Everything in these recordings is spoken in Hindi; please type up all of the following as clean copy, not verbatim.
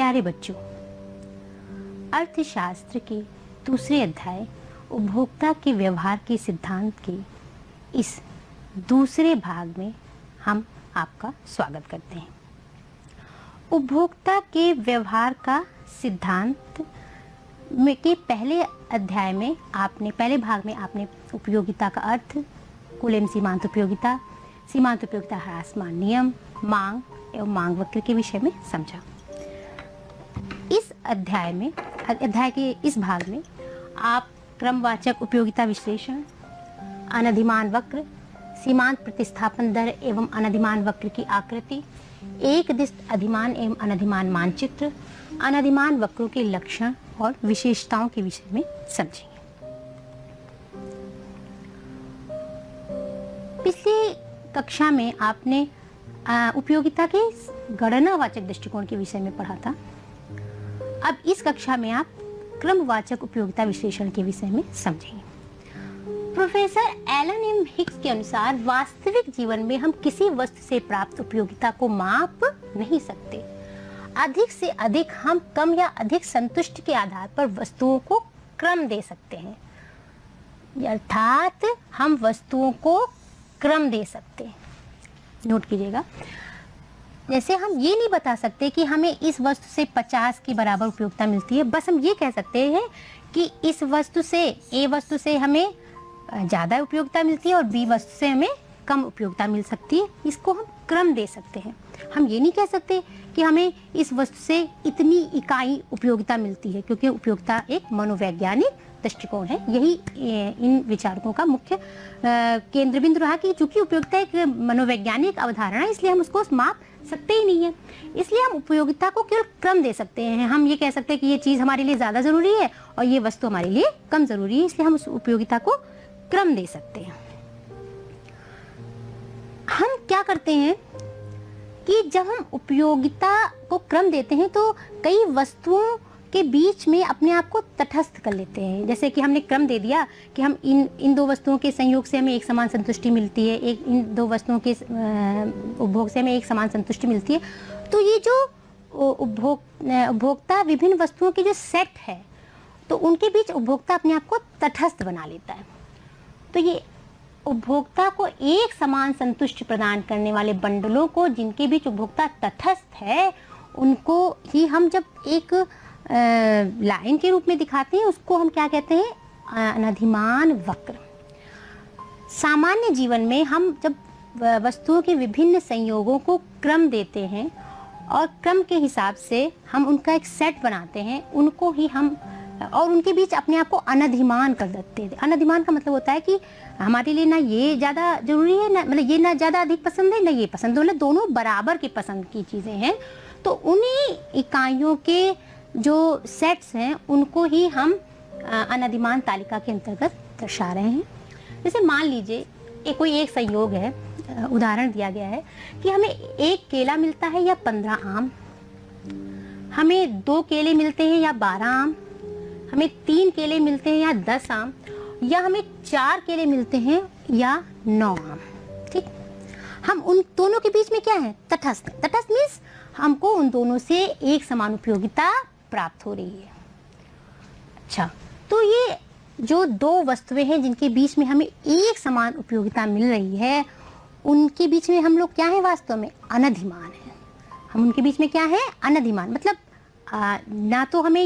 प्यारे बच्चों, अर्थशास्त्र के दूसरे अध्याय उपभोक्ता के व्यवहार के सिद्धांत के इस दूसरे भाग में हम आपका स्वागत करते हैं। उपभोक्ता के व्यवहार का सिद्धांत में के पहले अध्याय में पहले भाग में आपने उपयोगिता का अर्थ, कुल एवं सीमांत उपयोगिता ह्रासमान नियम, मांग एवं मांग वक्र के विषय में समझा। इस अध्याय के इस भाग में आप क्रमवाचक उपयोगिता विश्लेषण, अनधिमान वक्र, सीमांत प्रतिस्थापन दर एवं अनधिमान वक्र की आकृति, एक दिश अधिमान एवं अनधिमान मानचित्र, अनधिमान वक्रों के लक्षण और विशेषताओं के विषय में समझेंगे। पिछली कक्षा में आपने उपयोगिता के गणनावाचक दृष्टिकोण के विषय में पढ़ा था। अब इस कक्षा में आप क्रमवाचक उपयोगिता विश्लेषण के विषय में समझेंगे। प्रोफेसर एलन एम हिक्स के अनुसार वास्तविक जीवन में हम किसी वस्तु से प्राप्त उपयोगिता को माप नहीं सकते। अधिक से अधिक हम कम या अधिक संतुष्टि के आधार पर वस्तुओं को क्रम दे सकते हैं, अर्थात हम वस्तुओं को क्रम दे सकते हैं। नोट कीजिएगा, जैसे हम ये नहीं बता सकते कि हमें इस वस्तु से 50 की बराबर उपयोगिता मिलती है, बस हम ये कह सकते हैं कि इस वस्तु से ए वस्तु से हमें ज़्यादा उपयोगिता मिलती है और बी वस्तु से हमें कम उपयोगिता मिल सकती है। इसको हम क्रम दे सकते हैं। हम ये नहीं कह सकते कि हमें इस वस्तु से इतनी इकाई उपयोगिता मिलती है, क्योंकि उपयोगिता एक मनोवैज्ञानिक दृष्टिकोण है। यही इन विचारकों का मुख्य केंद्र बिंदु रहा कि चूंकि उपयोगिता एक मनोवैज्ञानिक अवधारणा है, इसलिए हम उसको माप सकते ही नहीं है। इसलिए हम उपयोगिता को केवल क्रम दे सकते हैं। हम ये कह सकते हैं कि ये चीज़ हमारे लिए ज़्यादा ज़रूरी है और ये वस्तु हमारे लिए कम ज़रूरी है, इसलिए हम उस उपयोगिता को क्रम दे सकते हैं। हम क्या करते हैं कि जब हम उपयोगिता को क्रम देते हैं तो कई वस्तुओं के बीच में अपने आप को तटस्थ कर लेते हैं। जैसे कि हमने क्रम दे दिया कि हम इन दो वस्तुओं के संयोग से हमें एक समान संतुष्टि मिलती है, इन दो वस्तुओं के उपभोग से हमें एक समान संतुष्टि मिलती है। तो ये जो उपभोक्ता विभिन्न वस्तुओं के जो सेट है, तो उनके बीच उपभोक्ता अपने आप को तटस्थ बना लेता है। तो ये उपभोक्ता को एक समान संतुष्टि प्रदान करने वाले बंडलों को, जिनके बीच उपभोक्ता तटस्थ है, उनको ही हम जब एक लाइन के रूप में दिखाते हैं, उसको हम क्या कहते हैं? अनधिमान वक्र। सामान्य जीवन में हम जब वस्तुओं के विभिन्न संयोगों को क्रम देते हैं और क्रम के हिसाब से हम उनका एक सेट बनाते हैं, उनको ही हम और उनके बीच अपने आप को अनधिमान कर देते हैं। अनधिमान का मतलब होता है कि हमारे लिए ना ये ज़्यादा जरूरी है, ना मतलब ये ना ज़्यादा अधिक पसंद है, ना ये पसंद है, दोनों बराबर की पसंद की चीज़ें हैं। तो उन्हीं इकाइयों के जो सेट्स हैं, उनको ही हम अनधिमान तालिका के अंतर्गत दर्शा रहे हैं। जैसे मान लीजिए कोई एक संयोग है, उदाहरण दिया गया है कि हमें 1 केला मिलता है या 15 आम, हमें 2 केले मिलते हैं या 12 आम, हमें 3 केले मिलते हैं या 10 आम, या हमें 4 केले मिलते हैं या 9 आम। ठीक, हम उन दोनों के बीच में क्या है? तटस्थ। तटस्थ मीन्स हमको उन दोनों से एक समान उपयोगिता प्राप्त हो रही है। अच्छा, तो ये जो 2 वस्तुएं हैं जिनके बीच में हमें एक समान उपयोगिता मिल रही है, उनके बीच में हम लोग क्या है? वास्तव में अनधिमान है। हम उनके बीच में क्या है? अनधिमान। मतलब ना तो हमें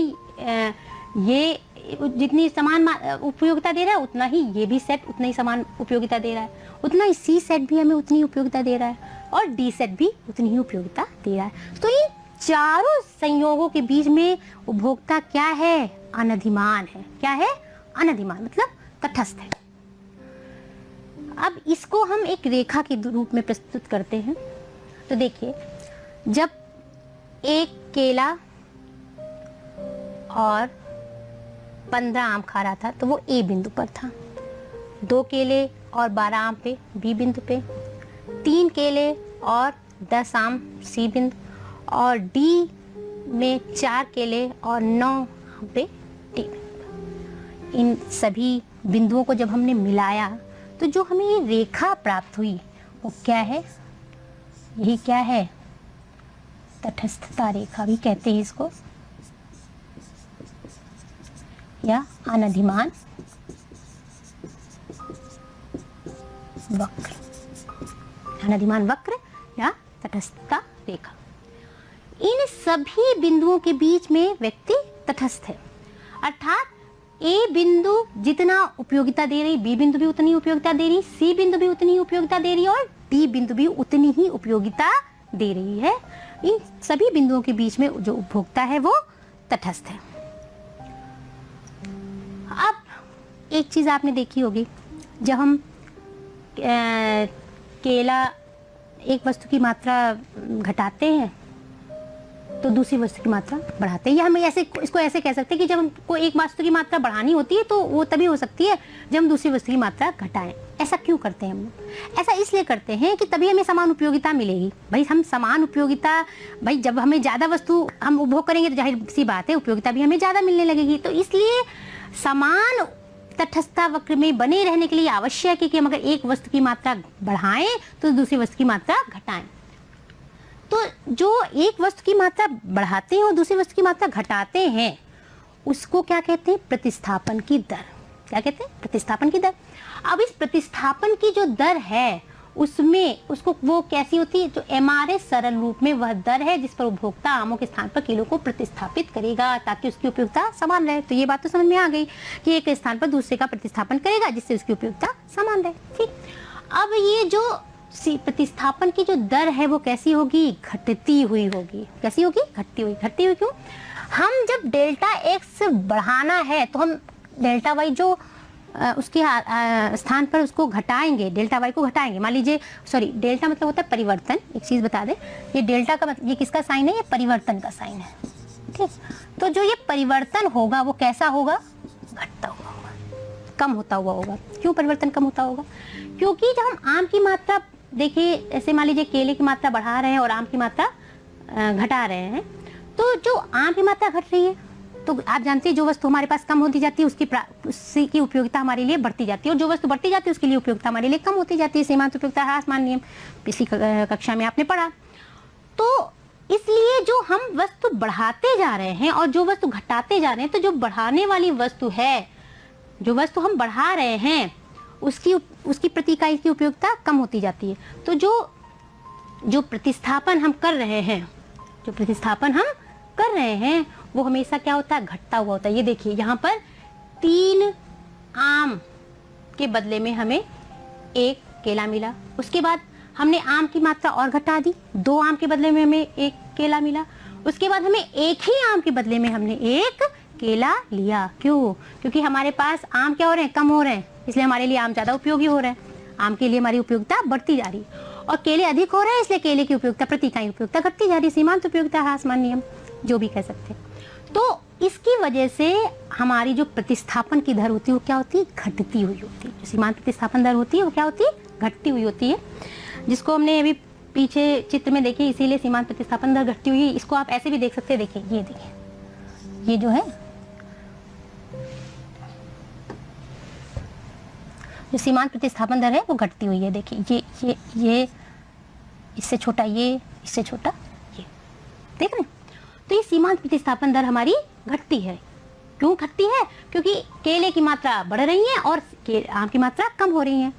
ये जितनी समान उपयोगिता दे रहा है, उतना ही ये भी सेट उतना ही समान उपयोगिता दे रहा है, उतना ही सी सेट भी हमें उतनी ही उपयोगिता दे रहा है, और डी सेट भी उतनी ही उपयोगिता दे रहा है। तो इन चारों संयोगों के बीच में उपभोक्ता क्या है? अनधिमान है। क्या है? अनधिमान, मतलब तटस्थ है। अब इसको हम एक रेखा के रूप में प्रस्तुत करते हैं। तो देखिए, जब 1 केला और 15 आम खा रहा था तो वो ए बिंदु पर था, 2 केले और 12 आम पे बी बिंदु पे, 3 केले और 10 आम सी बिंदु, और डी में 4 केले और 9 आम पे डी बिंदु। इन सभी बिंदुओं को जब हमने मिलाया तो जो हमें ये रेखा प्राप्त हुई वो क्या है? यही क्या है? तटस्थता रेखा भी कहते हैं इसको, या अनधिमान वक्र, अनधिमान वक्र या तटस्थता रेखा। इन सभी बिंदुओं के बीच में व्यक्ति तटस्थ है, अर्थात ए बिंदु जितना उपयोगिता दे रही, बी बिंदु भी उतनी उपयोगिता दे रही, सी बिंदु भी उतनी ही उपयोगिता दे रही है, और डी बिंदु भी उतनी ही उपयोगिता दे रही है। इन सभी बिंदुओं के बीच में जो उपभोक्ता है वो तटस्थ है। अब एक चीज आपने देखी होगी, जब हम केला, एक वस्तु की मात्रा घटाते हैं तो दूसरी वस्तु की मात्रा बढ़ाते हैं, या हम ऐसे इसको ऐसे कह सकते हैं कि जब हमको एक वस्तु की मात्रा बढ़ानी होती है तो वो तभी हो सकती है जब हम दूसरी वस्तु की मात्रा घटाएं। ऐसा क्यों करते हैं हम लोग? ऐसा इसलिए करते हैं कि तभी हमें समान उपयोगिता मिलेगी। भाई हम समान उपयोगिता, भाई जब हमें ज़्यादा वस्तु हम उपभोग करेंगे तो जाहिर सी बात है उपयोगिता भी हमें ज़्यादा मिलने लगेगी। तो इसलिए समान तटस्थता वक्र में बने रहने के लिए आवश्यक है कि हम अगर एक वस्तु की मात्रा बढ़ाएं तो दूसरी वस्तु की मात्रा घटाएं। तो जो एक वस्तु की मात्रा बढ़ाते हैं और दूसरी वस्तु की मात्रा घटाते हैं उसको क्या कहते हैं? प्रतिस्थापन की दर। क्या कहते हैं? प्रतिस्थापन की दर। अब इस प्रतिस्थापन की जो दर है उसमें उसको वो कैसी होती है? जो एमआरएस सरल रूप में वह दर है जिस पर उपभोक्ता आमों के स्थान पर किलो को प्रतिस्थापित करेगा ताकि उसकी उपयोगिता समान रहे। तो ये बात तो समझ में आ गई कि एक स्थान पर दूसरे का प्रतिस्थापन करेगा जिससे उसकी उपयोगिता समान रहे। ठीक, अब ये जो प्रतिस्थापन की जो दर है वो कैसी होगी? घटती हुई होगी। कैसी होगी? घटती हुई। घटती हुई क्यों? हम जब डेल्टा एक्स बढ़ाना है तो हम डेल्टा वाई जो उसके स्थान पर उसको घटाएंगे, डेल्टा वाई को घटाएंगे। मान लीजिए, सॉरी, डेल्टा मतलब होता है परिवर्तन। एक चीज बता दें, ये डेल्टा का मतलब ये किसका साइन है? ये परिवर्तन का साइन है। ठीक, तो जो ये परिवर्तन होगा वो कैसा होगा? घटता हुआ होगा, कम होता हुआ होगा। क्यों परिवर्तन कम होता होगा? क्योंकि जब हम आम की मात्रा, देखिए ऐसे मान लीजिए केले की मात्रा बढ़ा रहे हैं और आम की मात्रा घटा रहे हैं, तो जो आम की मात्रा घट रही है तो आप जानते हैं जो वस्तु हमारे पास कम होती जाती है उसकी की उपयोगिता हमारे लिए बढ़ती जाती है, और जो वस्तु बढ़ती जाती है उसके लिए उपयोगिता हमारे लिए कम होती जाती है। सीमांत उपयोगिता ह्रास मान नियम पिछली कक्षा में आपने पढ़ा। तो इसलिए जो हम वस्तु बढ़ाते जा रहे हैं और जो वस्तु घटाते जा रहे हैं, तो जो बढ़ाने वाली वस्तु है, जो वस्तु हम बढ़ा रहे हैं उसकी प्रति इकाई की उपयोगिता कम होती जाती है। तो जो प्रतिस्थापन हम कर रहे हैं, जो प्रतिस्थापन हम कर रहे हैं वो हमेशा क्या होता है? घटता हुआ होता है। ये देखिए यहाँ पर 3 आम के बदले में हमें 1 केला मिला, उसके बाद हमने आम की मात्रा और घटा दी, 2 आम के बदले में हमें 1 केला मिला, उसके बाद हमें 1 ही आम के बदले में हमने 1 केला लिया। क्यों? क्योंकि हमारे पास आम क्या हो रहे हैं? कम हो रहे हैं, इसलिए हमारे लिए आम ज्यादा उपयोगी हो रहे हैं। आम के लिए हमारी उपयोगिता बढ़ती जा रही है, और केले अधिक हो रहे हैं इसलिए केले की उपयोगिता, प्रति इकाई उपयोगिता घटती जा रही है। सीमांत उपयोगिता ह्रास मान नियम जो भी कह सकते हैं। तो इसकी वजह से हमारी जो प्रतिस्थापन की दर होती है वो क्या होती है? घटती हुई होती है। जो सीमांत प्रतिस्थापन दर होती है वो क्या होती है? घटती हुई होती है, जिसको हमने अभी पीछे चित्र में देखिए, इसीलिए सीमांत प्रतिस्थापन दर घटती हुई है। इसको आप ऐसे भी देख सकते हैं। देखिए, ये देखिए, ये जो है जो सीमांत प्रतिस्थापन दर है वो घटती हुई है। देखिए ये इससे छोटा, ये इससे छोटा, ये देख रहे हैं? तो ये सीमांत प्रतिस्थापन दर हमारी घटती है। क्यों घटती है? क्योंकि केले की मात्रा बढ़ रही है और आम की मात्रा कम हो रही है।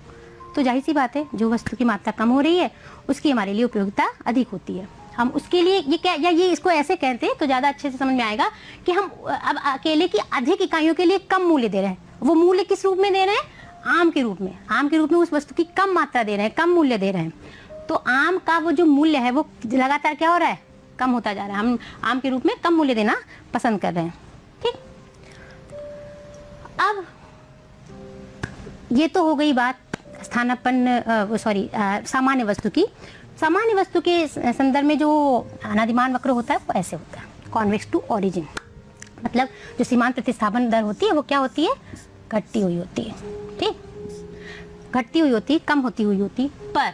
तो जाहिर सी बात है जो वस्तु की मात्रा कम हो रही है उसकी हमारे लिए उपयोगिता अधिक होती है। हम उसके लिए ये क्या, या ये इसको ऐसे कहते हैं तो ज़्यादा अच्छे से समझ में आएगा कि हम अब केले की अधिक इकाइयों के लिए कम मूल्य दे रहे हैं। वो मूल्य किस रूप में दे रहे हैं? आम के रूप में। आम के रूप में उस वस्तु की कम मात्रा दे रहे हैं, कम मूल्य दे रहे हैं। तो आम का वो जो मूल्य है वो लगातार क्या हो रहा है? कम होता जा रहा है। हम आम के रूप में कम मूल्य देना पसंद कर रहे हैं। ठीक, अब ये तो हो गई बात स्थानापन्न, सॉरी, सामान्य वस्तु की। सामान्य वस्तु के संदर्भ में जो अनादिमान वक्र होता है वो ऐसे होता है, कॉन्वेक्स टू ओरिजिन। मतलब जो सीमांत प्रतिस्थापन दर होती है वो क्या होती है? घटती हुई होती है। ठीक, घटती हुई होती है, कम होती हुई होती है। पर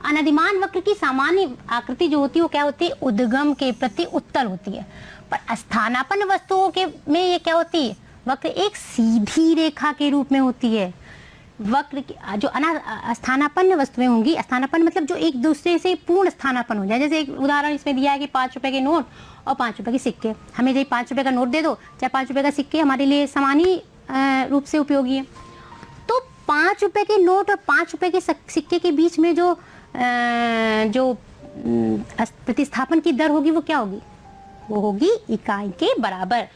अनादिमान वक्र की सामान्य आकृति जो होती है वो क्या होती है? उद्गम के प्रति उत्तल होती है। पर स्थानापन्न वस्तुओं के में ये क्या होती है? वक्र एक सीधी रेखा के रूप में होती है। वक्र जो स्थानापन्न वस्तुएं होंगी, स्थानापन्न मतलब जो एक दूसरे से पूर्ण स्थानापन्न हो जाए। जैसे एक उदाहरण इसमें दिया है कि 5 रुपए के नोट और 5 रुपए के सिक्के। हमें चाहे 5 रुपए का नोट दे दो, चाहे 5 रुपए का सिक्के, हमारे लिए समान ही रूप से उपयोगी है। तो 5 रुपए के नोट और 5 रुपए के सिक्के के बीच में जो प्रतिस्थापन की दर होगी वो क्या होगी? वो होगी इकाई के बराबर।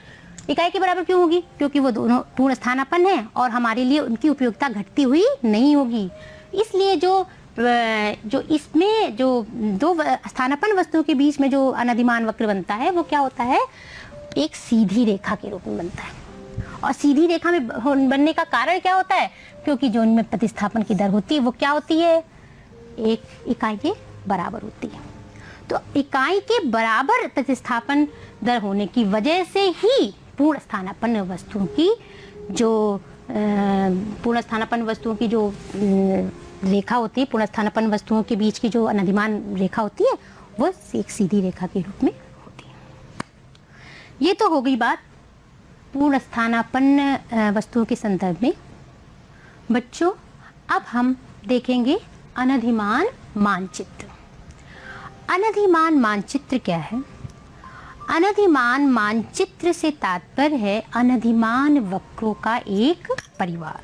इकाई के बराबर क्यों होगी? क्योंकि वो दोनों पूर्ण स्थानापन्न है और हमारे लिए उनकी उपयोगिता घटती हुई नहीं होगी। इसलिए जो इसमें जो दो स्थानापन्न वस्तुओं के बीच में जो अनधिमान वक्र बनता है वो क्या होता है? एक सीधी रेखा के रूप में बनता है। और सीधी रेखा में बनने का कारण क्या होता है? क्योंकि जो उनमें प्रतिस्थापन की दर होती है वो क्या होती है? एक इकाई के बराबर होती है। तो इकाई के बराबर प्रतिस्थापन दर होने की वजह से ही पूर्ण स्थानापन्न वस्तुओं की जो रेखा होती है, पूर्ण स्थानापन्न वस्तुओं के बीच की जो अनधिमान रेखा होती है वो एक सीधी रेखा के रूप में होती है। ये तो हो गई बात पूर्ण स्थानापन्न वस्तुओं के संदर्भ में। बच्चों, अब हम देखेंगे अनधिमान मानचित्र। अनधिमान मानचित्र क्या है? अनधिमान मानचित्र से तात्पर्य है अनधिमान वक्रों का एक परिवार।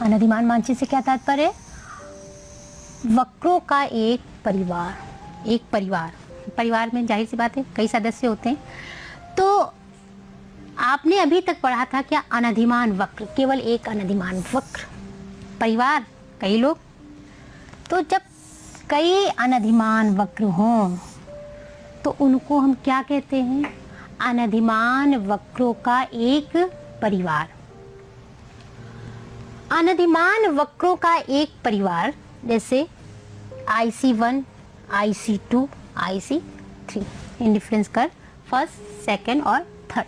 अनधिमान मानचित्र से क्या तात्पर्य है? वक्रों का एक परिवार। एक परिवार में जाहिर सी बात है कई सदस्य होते हैं। तो आपने अभी तक पढ़ा था क्या? अनधिमान वक्र, केवल एक अनधिमान वक्र, परिवार कई लोग। तो जब कई अनधिमान वक्र हों तो उनको हम क्या कहते हैं? अनधिमान वक्रों का एक परिवार। अनधिमान वक्रों का एक परिवार जैसे IC1, IC2, IC3 in difference कर फर्स्ट, सेकंड और थर्ड।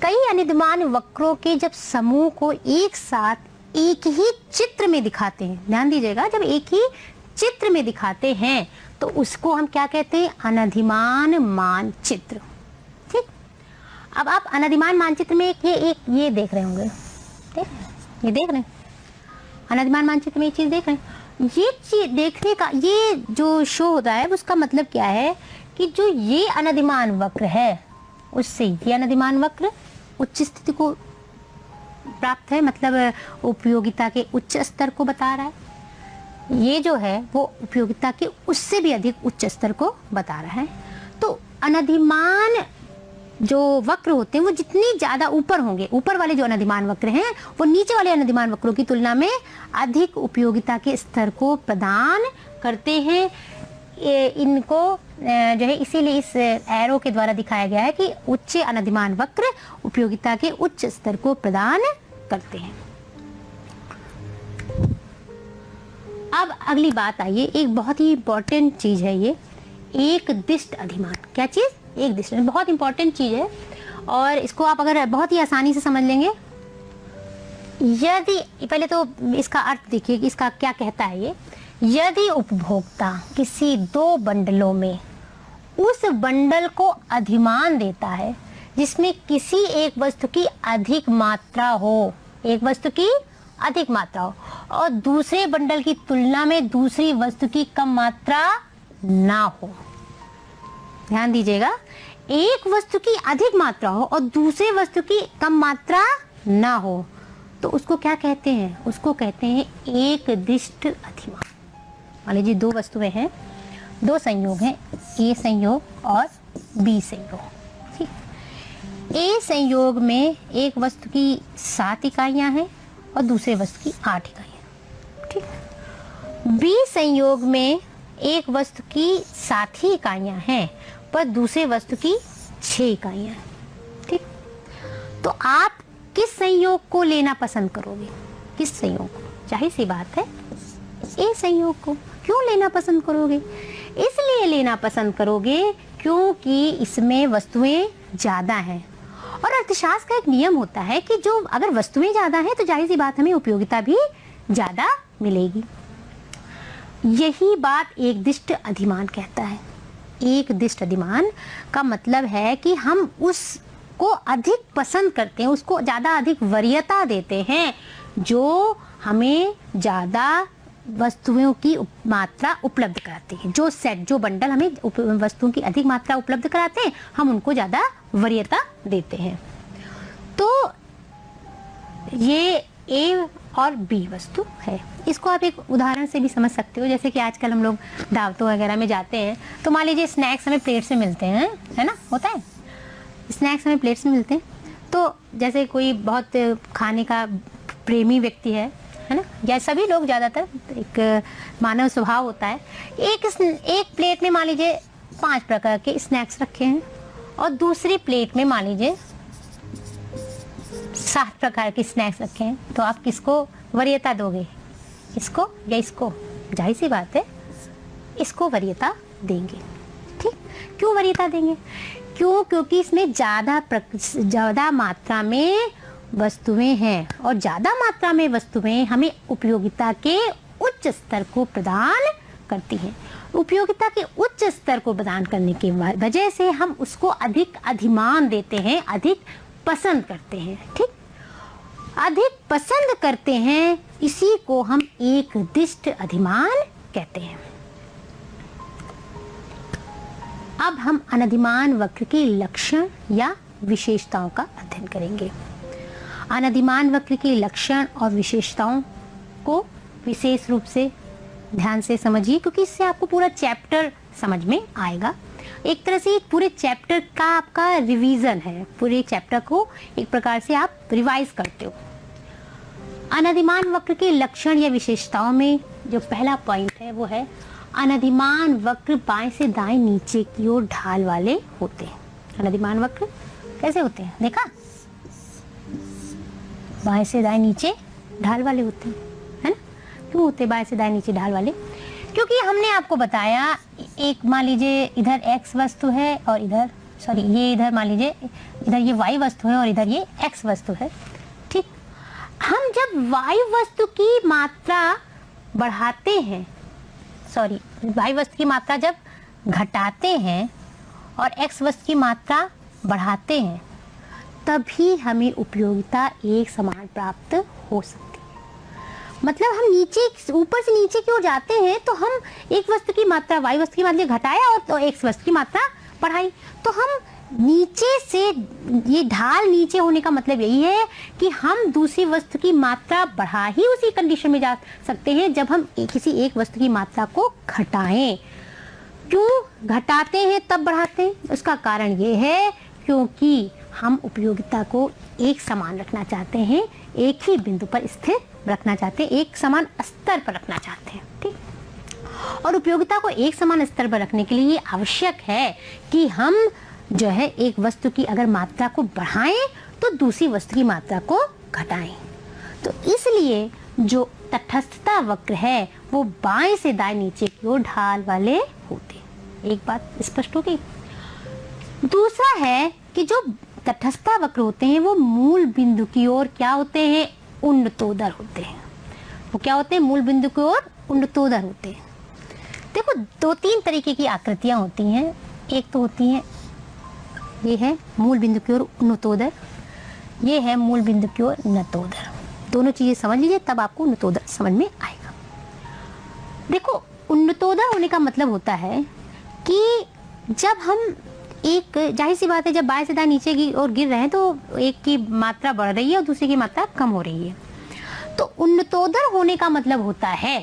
कई अनधिमान वक्रों के जब समूह को एक साथ एक ही चित्र में दिखाते हैं, ध्यान दीजिएगा, जब एक ही चित्र में दिखाते हैं तो उसको हम क्या कहते हैं? अनधिमान मानचित्र। ठीक। अब आप अनधिमान मानचित्र में ये देख रहे होंगे, ये देख रहे हैं अनधिमान मानचित्र में एक चीज देख रहे हैं। ये चीज देखने का ये जो शो होता है उसका मतलब क्या है कि जो ये अनधिमान वक्र है उससे ये अनधिमान वक्र उच्च स्थिति को प्राप्त है, मतलब उपयोगिता के उच्च स्तर को बता रहा है। ये जो है वो उपयोगिता के उससे भी अधिक उच्च स्तर को बता रहा है। तो अनधिमान जो वक्र होते हैं वो जितनी ज्यादा ऊपर होंगे, ऊपर वाले जो अनधिमान वक्र हैं वो नीचे वाले अनधिमान वक्रों की तुलना में अधिक उपयोगिता के स्तर को प्रदान करते हैं। इनको जो है इसीलिए इस एरो के द्वारा दिखाया गया है कि उच्च अनधिमान वक्र उपयोगिता के उच्च स्तर को प्रदान करते हैं। अब अगली बात आइए, एक बहुत ही इंपॉर्टेंट चीज है ये, एक दिष्ट अधिमान। क्या चीज? एक दिष्ट, बहुत इंपॉर्टेंट चीज है और इसको आप अगर बहुत ही आसानी से समझ लेंगे, यदि पहले तो इसका अर्थ देखिए कि इसका क्या कहता है ये। यदि उपभोक्ता किसी दो बंडलों में उस बंडल को अधिमान देता है जिसमें किसी एक वस्तु की अधिक मात्रा हो, एक वस्तु की अधिक मात्रा हो और दूसरे बंडल की तुलना में दूसरी वस्तु की कम मात्रा ना हो। ध्यान दीजिएगा, एक वस्तु की अधिक मात्रा हो और दूसरे वस्तु की कम मात्रा ना हो तो उसको क्या कहते हैं? उसको कहते हैं एक दिष्ट अधिमान। मान लीजिए दो वस्तुएं हैं, दो संयोग हैं, ए संयोग और बी संयोग। ठीक। ए संयोग में एक वस्तु की 7 इकाइयां हैं और दूसरे वस्तु की 8 इकाइयां। ठीक। बी संयोग में एक वस्तु की 7 ही इकाइयां हैं पर दूसरे वस्तु की 6 इकाइयां हैं। ठीक। तो आप किस संयोग को लेना पसंद करोगे? किस संयोग को? जाहिर सी बात है ए संयोग को। क्यों लेना पसंद करोगे? इसलिए लेना पसंद करोगे क्योंकि इसमें वस्तुएं ज्यादा हैं और अर्थशास्त्र का एक नियम होता है कि जो अगर वस्तुएं ज्यादा हैं तो जाहिर सी बात हमें उपयोगिता भी ज्यादा मिलेगी। यही बात एक दिष्ट अधिमान कहता है। एक दिष्ट अधिमान का मतलब है कि हम उस को अधिक पसंद करते हैं, उसको ज़्यादा अधिक वरीयता देते हैं, जो हमें ज़्यादा वस्तुओं की मात्रा उपलब्ध कराती है। जो सेट, जो बंडल हमें वस्तुओं की अधिक मात्रा उपलब्ध कराते हैं, हम उनको ज़्यादा वरीयता देते हैं। तो ये ए और बी वस्तु है। इसको आप एक उदाहरण से भी समझ सकते हो। जैसे कि आजकल हम लोग दावतों वगैरह में जाते हैं तो मान लीजिए स्नैक्स हमें प्लेट से मिलते हैं, है ना, होता है, स्नैक्स हमें प्लेट से मिलते हैं। तो जैसे कोई बहुत खाने का प्रेमी व्यक्ति है ना, या सभी लोग, ज़्यादातर एक मानव स्वभाव होता है, एक प्लेट में मान लीजिए 5 प्रकार के स्नैक्स रखे हैं और दूसरी प्लेट में मान लीजिए 7 प्रकार के स्नैक्स रखे हैं। तो आप किसको वरीयता दोगे, इसको या इसको? जाहिर सी बात है इसको वरीयता देंगे। ठीक, क्यों वरीयता देंगे? क्योंकि इसमें ज़्यादा मात्रा में वस्तुएं हैं, और ज़्यादा मात्रा में वस्तुएं हमें उपयोगिता के उच्च स्तर को प्रदान करती हैं। उपयोगिता के उच्च स्तर को प्रदान करने की वजह से हम उसको अधिक अधिमान देते हैं, अधिक पसंद करते हैं। ठीक, अधिक पसंद करते हैं, इसी को हम एक दिष्ट अधिमान कहते हैं। अब हम अनधिमान वक्र के लक्षण या विशेषताओं का अध्ययन करेंगे। अनधिमान वक्र के लक्षण और विशेषताओं को विशेष रूप से ध्यान से समझिए, क्योंकि इससे आपको पूरा चैप्टर समझ में आएगा। एक तरह से पूरे चैप्टर का आपका रिवीजन है, पूरे चैप्टर को एक प्रकार से आप रिवाइज करते हो। अनधिमान वक्र के लक्षण या विशेषताओं में जो पहला पॉइंट है वो है अनधिमान वक्र बाएं से दाएं नीचे की ओर ढाल वाले होते हैं। अनधिमान वक्र कैसे होते हैं, देखा? बाएं से दाएं नीचे ढाल वाले होते हैं, है ना? क्यों होते बाएं से दाएं नीचे ढाल वाले? क्योंकि हमने आपको बताया, एक मान लीजिए इधर x वस्तु है और इधर, सॉरी, ये इधर मान लीजिए इधर ये y वस्तु है और इधर ये x वस्तु है। ठीक, हम जब y वस्तु की मात्रा बढ़ाते हैं, सॉरी, y वस्तु की मात्रा जब घटाते हैं और x वस्तु की मात्रा बढ़ाते हैं, तभी हमें उपयोगिता एक समान प्राप्त हो सकती है। मतलब हम नीचे, ऊपर से नीचे की ओर जाते हैं तो हम एक वस्तु की मात्रा, y वस्तु की मात्रा घटाया और तो x वस्तु की मात्रा बढ़ाई, तो हम नीचे से, ये ढाल नीचे होने का मतलब यही है कि हम दूसरी वस्तु की मात्रा बढ़ा ही उसी कंडीशन में जा सकते हैं जब हम किसी एक वस्तु की मात्रा को घटाएं। क्यों घटाते हैं तब बढ़ाते हैं? उसका कारण ये है क्योंकि हम उपयोगिता को एक समान रखना चाहते हैं, एक ही बिंदु पर स्थिर रखना चाहते हैं, एक समान स्तर पर रखना चाहते हैं। ठीक, और उपयोगिता को एक समान स्तर पर रखने के लिए आवश्यक है कि हम जो है एक वस्तु की अगर मात्रा को बढ़ाएं तो दूसरी वस्तु की मात्रा को घटाएं। तो इसलिए जो तटस्थता वक्र है वो बाएं से दाएं नीचे की ओर ढाल वाले होते हैं। एक बात स्पष्ट हो गई। दूसरा है कि जो तटस्थता वक्र होते हैं वो मूल बिंदु की ओर क्या होते हैं? उन्नतोदर होते हैं। वो क्या होते हैं? मूल बिंदु की ओर उन्नतोदर होते हैं। देखो, 2-3 तरीके की आकृतियां होती हैं। एक तो होती हैं, ये है मूल बिंदु की ओर उन्नतोदर, ये है मूल बिंदु की ओर नतोदर। दोनों चीजें समझ लीजिए, तब आपको उन्नतोदर समझ में आएगा। देखो, उन्नतोदर होने का मतलब होता है कि जब हम एक, जाहिर सी बात है, जब बाएं से दाएं नीचे की ओर गिर रहे हैं तो एक की मात्रा बढ़ रही है और दूसरी की मात्रा कम हो रही है। तो उन्नतोदर होने का मतलब होता है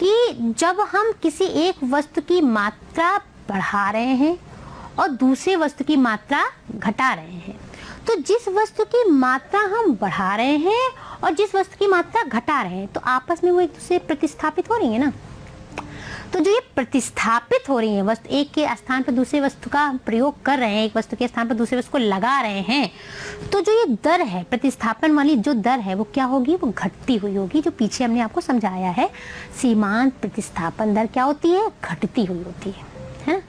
कि जब हम किसी एक वस्तु की मात्रा बढ़ा रहे हैं और दूसरे वस्तु की मात्रा घटा रहे हैं, तो जिस वस्तु की मात्रा हम बढ़ा रहे हैं और जिस वस्तु की मात्रा घटा रहे हैं, तो आपस में वो एक दूसरे प्रतिस्थापित हो रही है ना। तो जो ये प्रतिस्थापित हो रही है वस्तु, एक के स्थान पर दूसरे वस्तु का प्रयोग कर रहे हैं, एक वस्तु के स्थान पर दूसरे वस्तु को लगा रहे हैं, तो जो ये दर है, प्रतिस्थापन वाली जो दर है, वो क्या होगी? वो घटती हुई होगी। जो पीछे हमने आपको समझाया है, सीमांत प्रतिस्थापन दर क्या होती है? घटती हुई होती है ना।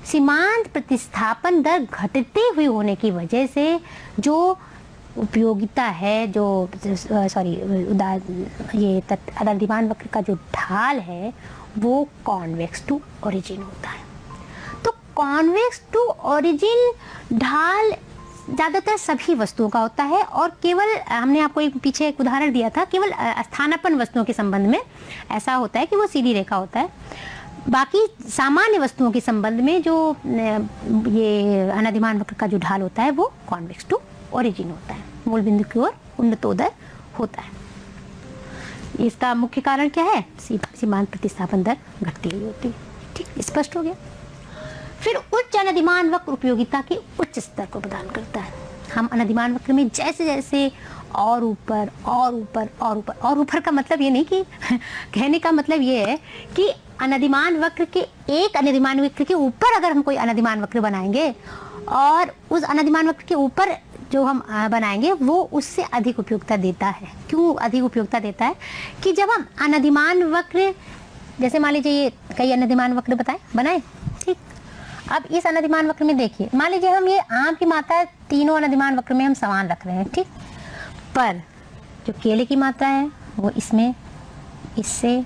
सीमांत प्रतिस्थापन दर घटती हुई होने की वजह से जो उपयोगिता है, जो ये अनधिमान वक्र का जो ढाल है वो कॉन्वेक्स टू ओरिजिन होता है। तो कॉन्वेक्स टू ओरिजिन ढाल ज़्यादातर सभी वस्तुओं का होता है और केवल हमने आपको एक पीछे एक उदाहरण दिया था, केवल स्थानापन्न वस्तुओं के संबंध में ऐसा होता है कि वो सीधी रेखा होता है। बाकी सामान्य वस्तुओं के संबंध में जो ये अनादिमान वक्र का जो ढाल होता है वो कॉन्वेक्स टू ओरिजिन होता है, मूल बिंदु की ओर उन्नतोदय होता है। इसका मुख्य कारण क्या है? सीमांत प्रतिस्थापन दर घटती हुई होती है। ठीक, स्पष्ट हो गया। फिर उच्च अनधिमान वक्र उपयोगिता के उच्च स्तर को प्रदान करता है। हम अनधिमान वक्र में जैसे जैसे और ऊपर और ऊपर और ऊपर, और ऊपर का मतलब ये नहीं कि कहने का मतलब ये है कि अनधिमान वक्र के एक अनधिमान वक्र के ऊपर अगर हम कोई अनधिमान वक्र बनाएंगे और उस अनधिमान वक्र के ऊपर जो हम बनाएंगे वो उससे अधिक उपयोगिता देता है। क्यों अधिक उपयोगिता देता है? कि जब हम अनधिमान वक्र, जैसे मान लीजिए ये कई अनधिमान वक्र बनाए, ठीक, अब इस अनधिमान वक्र में देखिए, मान लीजिए हम ये आम की मात्रा तीनों अनधिमान वक्र में हम समान रख रहे हैं, ठीक, पर जो केले की मात्रा है वो इसमें, इससे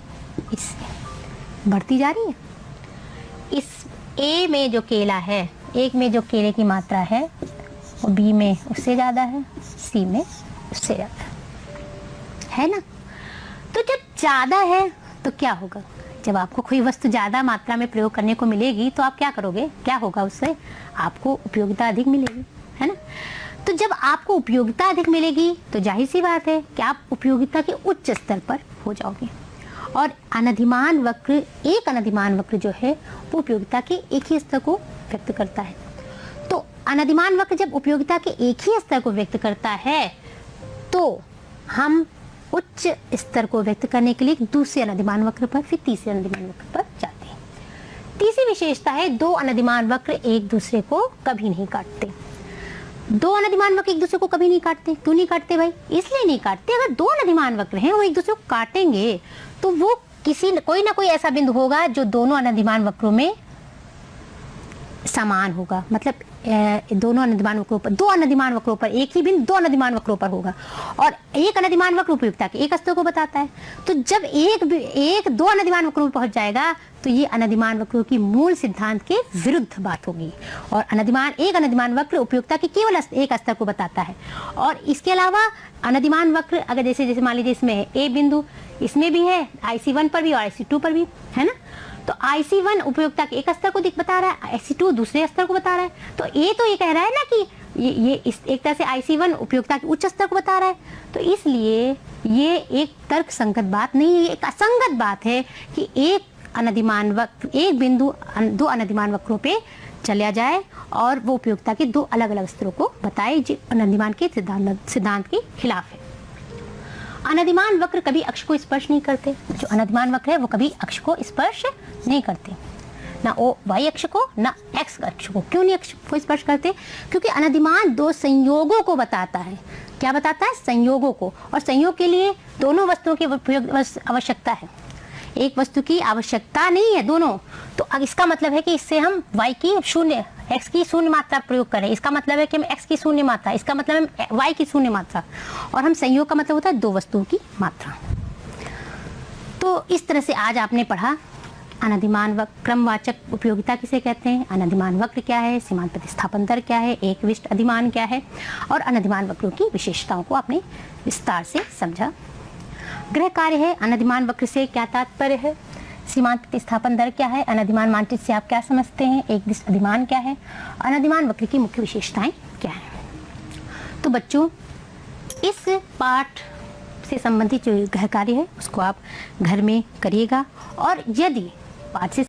बढ़ती जा रही है। इस ए में जो केला है, एक में जो केले की मात्रा है वो बी में उससे ज़्यादा है, सी में उससे ज़्यादा है ना। तो जब ज़्यादा है तो क्या होगा? जब आपको कोई वस्तु ज़्यादा मात्रा में प्रयोग करने को मिलेगी तो आप क्या करोगे? क्या होगा उससे? आपको उपयोगिता अधिक मिलेगी, है ना। तो जब आपको उपयोगिता अधिक मिलेगी तो जाहिर सी बात है कि आप उपयोगिता के उच्च स्तर पर हो जाओगे। और अनधिमान वक्र, एक अनधिमान वक्र जो है वो उपयोगिता के एक ही स्तर को व्यक्त करता है। तो अनधिमान वक्र जब उपयोगिता के एक ही स्तर को व्यक्त करता है तो हम उच्च स्तर को व्यक्त करने के लिए दूसरे अनधिमान वक्र पर, फिर तीसरे अनधिमान वक्र पर जाते हैं। तीसरी विशेषता है, दो अनधिमान वक्र एक दूसरे को कभी नहीं काटते। दो अनधिमान वक्र एक दूसरे को कभी नहीं काटते। क्यों नहीं काटते भाई? इसलिए नहीं काटते, अगर दो अनधिमान वक्र हैं वो एक दूसरे को काटेंगे तो वो कोई ना कोई ऐसा बिंदु होगा जो दोनों अनधिमान वक्रों में समान होगा। मतलब दोनों अनधिमान वक्रों पर, दो अनधिमान वक्रों पर एक ही बिंदु दो अनधिमान वक्रों पर होगा और एक अनधिमान वक्र उपयोगिता के एक स्तर को बताता है। तो जब एक दो अनधिमान वक्रों पर पहुंच जाएगा तो ये अनधिमान वक्रों की मूल सिद्धांत के विरुद्ध बात होगी। और एक अनधिमान वक्र उपयोगिता के केवल एक स्तर को बताता है। और इसके अलावा अनधिमान वक्र अगर जैसे मान लीजिए इसमें ए बिंदु, इसमें भी है, IC1 पर भी और IC2 पर भी, है ना। तो IC1 उपयोगिता के एक स्तर को बता रहा है, IC2 दूसरे स्तर को बता रहा है। तो ये कह रहा है ना कि ये इस एक तरह से IC1 उपयोगिता के उच्च स्तर को बता रहा है। तो इसलिए ये एक तर्क संगत बात नहीं है, एक असंगत बात है कि एक अनधिमान वक्र, एक बिंदु दो अनधिमान वक्रों पे चला जाए और वो उपयोगिता के दो अलग अलग स्तरों को बताए जो अनधिमान के सिद्धांत के खिलाफ है। अनधिमान वक्र कभी अक्ष को स्पर्श नहीं करते। जो अनधिमान वक्र है वो कभी अक्ष को स्पर्श नहीं करते, ना वो y अक्ष को ना x अक्ष को। क्यों नहीं अक्ष को स्पर्श करते? क्योंकि अनधिमान दो संयोगों को बताता है। क्या बताता है? संयोगों को। और संयोग के लिए दोनों वस्तुओं की आवश्यकता है, एक वस्तु की आवश्यकता नहीं है, दोनों। तो अब इसका मतलब है कि इससे हम x की शून्य मात्रा प्रयोग करें, इसका मतलब है कि हम x की शून्य मात्रा, इसका मतलब है y की शून्य मात्रा। और हम संयोग का मतलब होता है दो वस्तुओं की मात्रा। तो इस तरह से आज आपने पढ़ा अनधिमान वक्र, क्रमवाचक उपयोगिता किसे कहते हैं, अनधिमान वक्र क्या है, सीमांत प्रतिस्थापन दर क्या है, एक विशिष्ट अधिमान क्या है, और अनधिमान वक्रों की विशेषताओं को आपने विस्तार से समझा। गृह कार्य है, अनधिमान वक्र से क्या तात्पर्य है, सीमांत प्रतिस्थापन दर क्या है, अनधिमान मानचित्र से आप क्या समझते हैं, एक विशिष्ट अधिमान क्या है, अनधिमान वक्र की मुख्य विशेषताएं क्या है। तो बच्चों, इस पाठ से संबंधित जो गृह कार्य है उसको आप घर में करिएगा। और यदि पाठ से